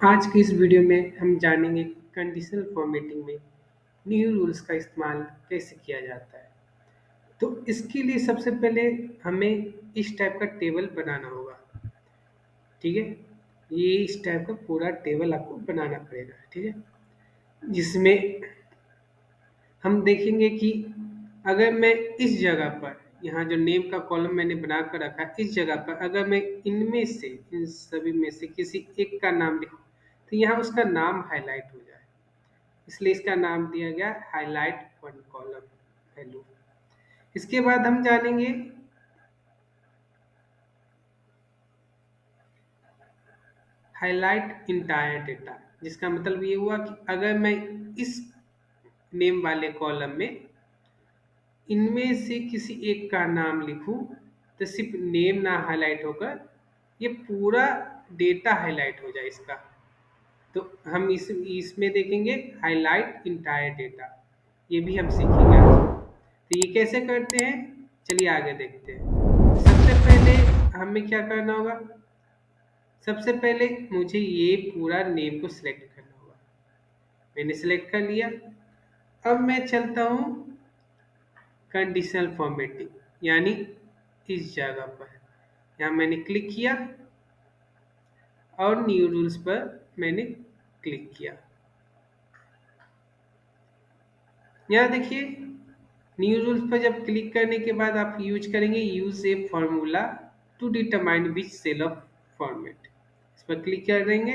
आज की इस वीडियो में हम जानेंगे कि कंडीशनल फॉर्मेटिंग में न्यू रूल्स का इस्तेमाल कैसे किया जाता है। तो इसके लिए सबसे पहले हमें इस टाइप का टेबल बनाना होगा। ठीक है, ये इस टाइप का पूरा टेबल आपको बनाना पड़ेगा। ठीक है, जिसमें हम देखेंगे कि अगर मैं इस जगह पर यहाँ जो नेम का कॉलम मैंने बना कर रखा है, इस जगह पर अगर मैं इनमें से इन सभी में से किसी एक का नाम लिखूं तो यहाँ उसका नाम हाईलाइट हो जाए, इसलिए इसका नाम दिया गया हाईलाइट वन कॉलम वैल्यू। इसके बाद हम जानेंगे हाईलाइट इंटायर डेटा, जिसका मतलब ये हुआ कि अगर मैं इस नेम वाले कॉलम में इनमें से किसी एक का नाम लिखूं तो सिर्फ नेम ना हाईलाइट होकर ये पूरा डेटा हाईलाइट हो जाए इसका। तो हम इसमें देखेंगे हाईलाइट इंटायर डेटा, ये भी हम सीखेंगे आज। तो ये कैसे करते हैं, चलिए आगे देखते हैं। सबसे पहले हमें क्या करना होगा, सबसे पहले मुझे ये पूरा नेम को सिलेक्ट करना होगा। मैंने सिलेक्ट कर लिया। अब मैं चलता हूँ कंडीशनल फॉर्मेटिंग, यानी इस जगह पर यहाँ मैंने क्लिक किया और न्यू रूल्स पर मैंने क्लिक किया। यहाँ देखिए, न्यू रूल्स पर जब क्लिक करने के बाद आप यूज करेंगे use a formula to determine which cell of format. इस पर क्लिक कर देंगे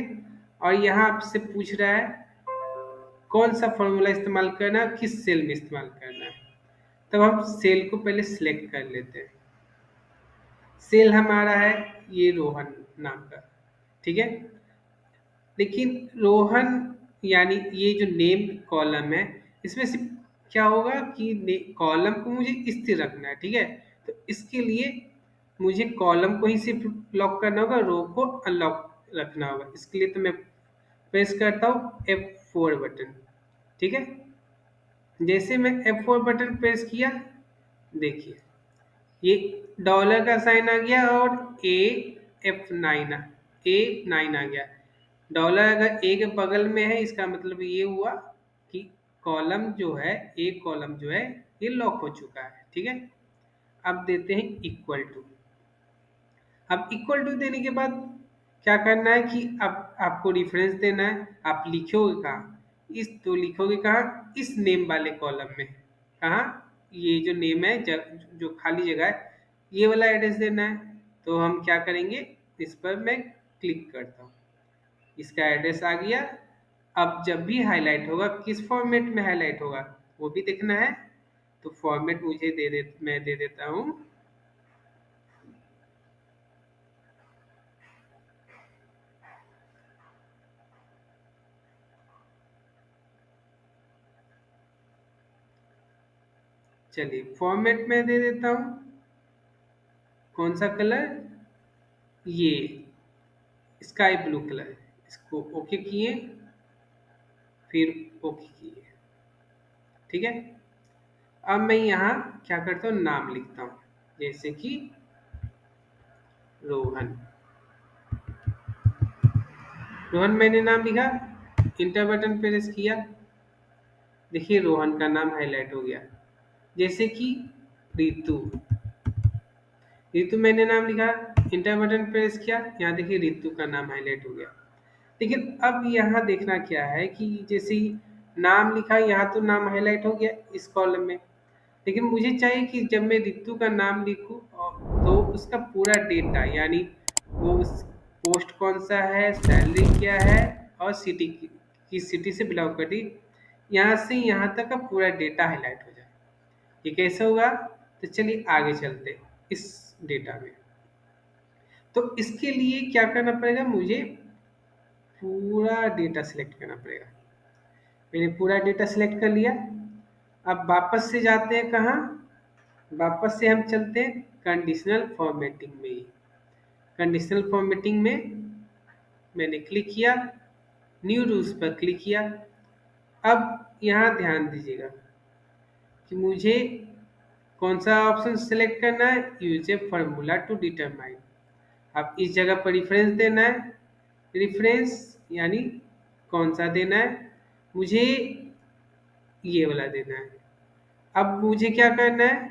और यहाँ आपसे पूछ रहा है कौन सा फॉर्मूला इस्तेमाल करना है, किस सेल में इस्तेमाल करना है। तब हम सेल को पहले सिलेक्ट कर लेते हैं। सेल हमारा है ये रोहन नाम का। ठीक है, लेकिन रोहन यानी ये जो नेम कॉलम है, इसमें सिर्फ क्या होगा कि कॉलम को मुझे स्थिर रखना है। ठीक है, तो इसके लिए मुझे कॉलम को ही सिर्फ लॉक करना होगा, रो को अनलॉक रखना होगा। इसके लिए तो मैं प्रेस करता हूँ F4 बटन। ठीक है, जैसे मैं F4 बटन प्रेस किया, देखिए ये डॉलर का साइन आ गया और A9 आ गया। डॉलर अगर ए के बगल में है, इसका मतलब ये हुआ कि कॉलम जो है, एक कॉलम जो है ये लॉक हो चुका है। ठीक है, अब देते हैं इक्वल टू। अब इक्वल टू देने के बाद क्या करना है कि अब आपको रिफरेंस देना है। आप लिखोगे कहाँ, इस तो लिखोगे कहाँ, इस नेम वाले कॉलम में। कहाँ, ये जो नेम है जो खाली जगह है, ये वाला एड्रेस देना है। तो हम क्या करेंगे, इस पर मैं क्लिक करता हूँ, इसका एड्रेस आ गया। अब जब भी हाईलाइट होगा, किस फॉर्मेट में हाईलाइट होगा वो भी देखना है। तो फॉर्मेट मुझे मैं दे देता हूँ चलिए फॉर्मेट में दे देता हूँ कौन सा कलर, ये स्काई ब्लू कलर। इसको ओके किए, फिर ओके किए। ठीक है, अब मैं यहाँ क्या करता हूँ, नाम लिखता हूँ, जैसे कि रोहन। रोहन मैंने नाम लिखा, इंटर बटन प्रेस किया, देखिए रोहन का नाम हाईलाइट हो गया। जैसे कि रितु, रितु मैंने नाम लिखा, इंटर बटन प्रेस किया, यहाँ देखिए रितु का नाम हाईलाइट हो गया। लेकिन अब यहाँ देखना क्या है कि जैसे ही नाम लिखा, यहाँ तो नाम हाईलाइट हो गया इस कॉलम में, लेकिन मुझे चाहिए कि जब मैं रितु का नाम लिखूं तो उसका पूरा डेटा, यानी वो उस पोस्ट कौन सा है, सैलरी क्या है और सिटी किस सिटी से बिलोंग करती, यहाँ से यहाँ तक का पूरा डेटा हाईलाइट हो जाए। ये कैसे होगा, तो चलिए आगे चलते इस डेटा में। तो इसके लिए क्या करना पड़ेगा, मुझे पूरा डेटा सेलेक्ट करना पड़ेगा। मैंने पूरा डेटा सेलेक्ट कर लिया। अब वापस से जाते हैं कहाँ, वापस से हम चलते हैं कंडीशनल फॉर्मेटिंग में ही। कंडीशनल फॉर्मेटिंग में मैंने क्लिक किया, न्यू रूल्स पर क्लिक किया। अब यहाँ ध्यान दीजिएगा कि मुझे कौन सा ऑप्शन सेलेक्ट करना है, use a formula to determine. अब इस जगह पर रिफरेंस देना है, रेफरेंस यानी कौन सा देना है, मुझे ये वाला देना है। अब मुझे क्या करना है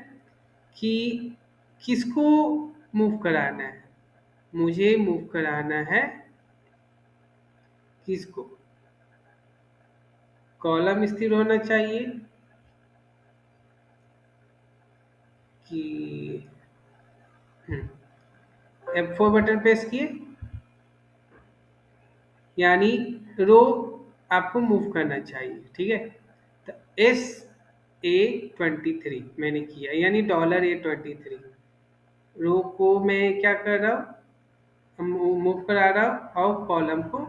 कि किसको मूव कराना है, मुझे मूव कराना है किसको, कॉलम स्थिर होना चाहिए कि F4 बटन प्रेस किए, यानी रो आपको मूव करना चाहिए, ठीक है। तो SA23 मैंने किया, यानी $A23 रो को मैं क्या कर रहा हूँ, मूव करा रहा हूँ और कॉलम को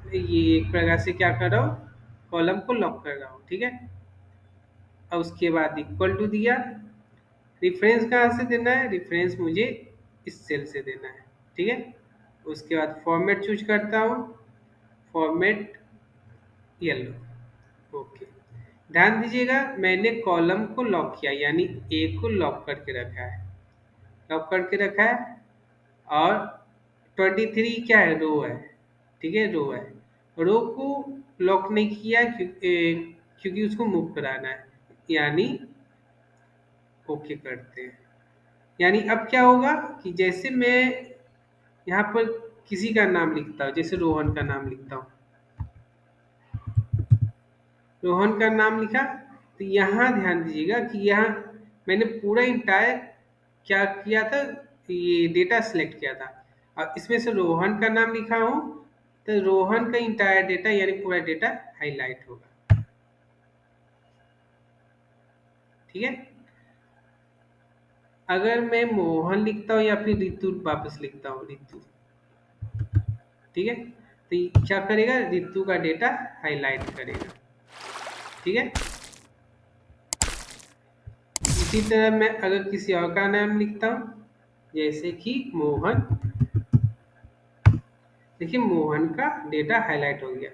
ये एक प्रकार से क्या कर रहा हूँ, कॉलम को लॉक कर रहा हूँ, ठीक है। और उसके बाद इक्वल टू दिया, रेफरेंस कहाँ से देना है, रेफरेंस मुझे इस सेल से देना है, ठीक है। उसके बाद फॉर्मेट चूज करता हूँ, फॉर्मेट येलो, ओके। ध्यान दीजिएगा मैंने कॉलम को लॉक किया, यानी ए को लॉक करके रखा है, लॉक करके रखा है। और 23 क्या है, रो है, ठीक है, रो है। रो को लॉक नहीं किया क्योंकि उसको मूव कराना है, यानी ओके करते हैं। यानी अब क्या होगा कि जैसे मैं यहाँ पर किसी का नाम लिखता हूँ, जैसे रोहन का नाम लिखता हूँ, रोहन का नाम लिखा, तो यहाँ ध्यान दीजिएगा कि यहाँ मैंने पूरा इंटायर क्या किया था, ये डेटा सेलेक्ट किया था। और इसमें से रोहन का नाम लिखा हूँ, तो रोहन का इंटायर डेटा यानी पूरा डेटा हाईलाइट होगा, ठीक है। अगर मैं मोहन लिखता हूँ या फिर रितु वापस लिखता हूँ, रितु, ठीक है, तो ये क्या करेगा, रितु का डेटा हाईलाइट करेगा, ठीक है। इसी तरह मैं अगर किसी और का नाम लिखता हूँ, जैसे कि मोहन, देखिए मोहन का डेटा हाईलाइट हो गया।